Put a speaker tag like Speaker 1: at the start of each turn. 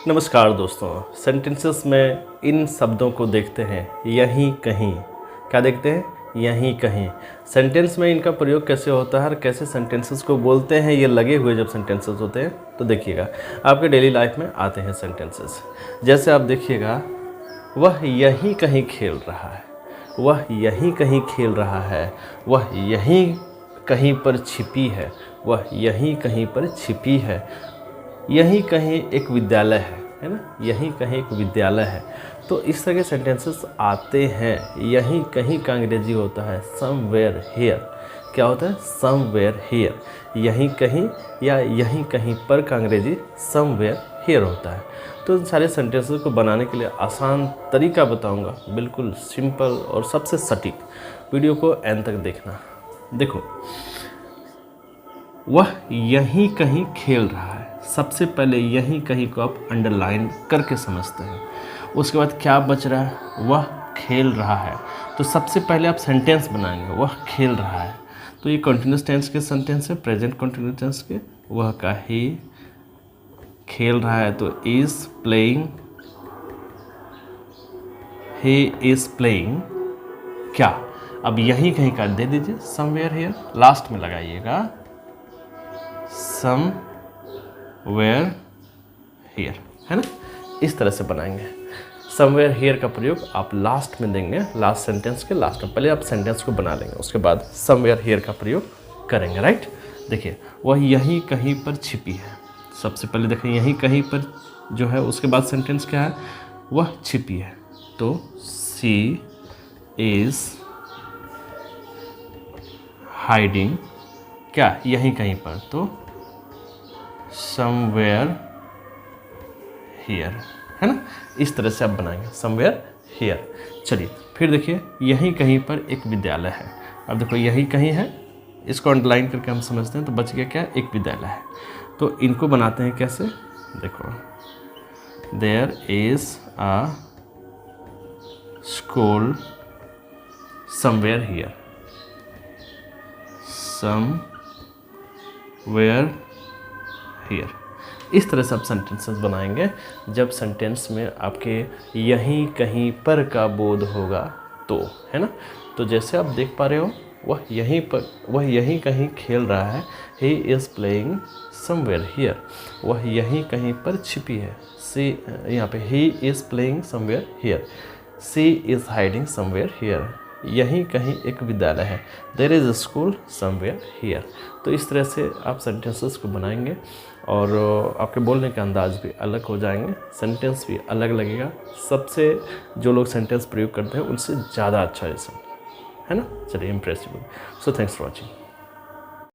Speaker 1: नमस्कार दोस्तों। सेंटेंसेस में इन शब्दों को देखते हैं, यहीं कहीं। क्या देखते हैं? यहीं कहीं। सेंटेंस में इनका प्रयोग कैसे होता है और कैसे सेंटेंसेस को बोलते हैं, ये लगे हुए जब सेंटेंसेस होते हैं तो देखिएगा आपके डेली लाइफ में आते हैं सेंटेंसेस। जैसे आप देखिएगा, वह यहीं कहीं खेल रहा है, वह यहीं कहीं खेल रहा है, वह यहीं कहीं पर छिपी है, वह यहीं कहीं पर छिपी है। यहीं कहीं एक विद्यालय है ना, यहीं कहीं एक विद्यालय है। तो इस तरह के सेंटेंसेस आते हैं। यहीं कहीं का अंग्रेजी होता है समवेयर हियर। क्या होता है? Somewhere here. यहीं कहीं या यहीं कहीं पर का अंग्रेजी समवेयर हियर होता है। तो इन सारे सेंटेंसेस को बनाने के लिए आसान तरीका बताऊंगा, बिल्कुल सिंपल और सबसे सटीक। वीडियो को एंड तक देखना। देखो, वह यहीं कहीं खेल रहा है। सबसे पहले यहीं कहीं को आप अंडरलाइन करके समझते हैं। उसके बाद क्या बच रहा है? वह खेल रहा है। तो सबसे पहले आप सेंटेंस बनाएंगे, वह खेल रहा है। तो ये कंटिन्यूस टेंस के सेंटेंस है, प्रेजेंट कंटिन्यूस टेंस के। वह का ही खेल रहा है तो is playing, he is playing. क्या? अब यहीं कहीं का दे दीजिए समवेयर हियर, लास्ट में लगाइएगा समवेयर हियर, है ना। इस तरह से बनाएंगे। समवेयर हियर का प्रयोग आप लास्ट में देंगे, लास्ट सेंटेंस के लास्ट में। पहले आप सेंटेंस को बना लेंगे, उसके बाद समवेयर हियर का प्रयोग करेंगे, राइट। देखिए, वह यहीं कहीं पर छिपी है। सबसे पहले देखिए यहीं कहीं पर जो है, उसके बाद सेंटेंस क्या है? वह छिपी है। तो सी इज हाइडिंग, क्या? यहीं कहीं पर, तो समवेयर हियर, है ना। इस तरह से आप बनाएंगे समवेयर हियर। चलिए फिर देखिए, यहीं कहीं पर एक विद्यालय है। अब देखो यहीं कहीं है, इसको अंडरलाइन करके हम समझते हैं तो बच गया क्या? एक विद्यालय है। तो इनको बनाते हैं कैसे? देखो, there is a school somewhere here, somewhere here. इस तरह से आप सेंटेंसेस बनाएंगे। जब सेंटेंस में आपके यहीं कहीं पर का बोध होगा तो, है ना। तो जैसे आप देख पा रहे हो, वह यहीं कहीं खेल रहा है, he is playing somewhere here. वह यहीं कहीं पर छिपी है, सी, यहाँ पे he is playing somewhere here. See is hiding somewhere here. यहीं कहीं एक विद्यालय है, there is a school somewhere here. तो इस तरह से आप सेंटेंसेस को बनाएंगे और आपके बोलने के अंदाज भी अलग हो जाएंगे, सेंटेंस भी अलग लगेगा। सबसे जो लोग सेंटेंस प्रयोग करते हैं उनसे ज़्यादा अच्छा है ना। चलिए, impressive. So thanks for watching.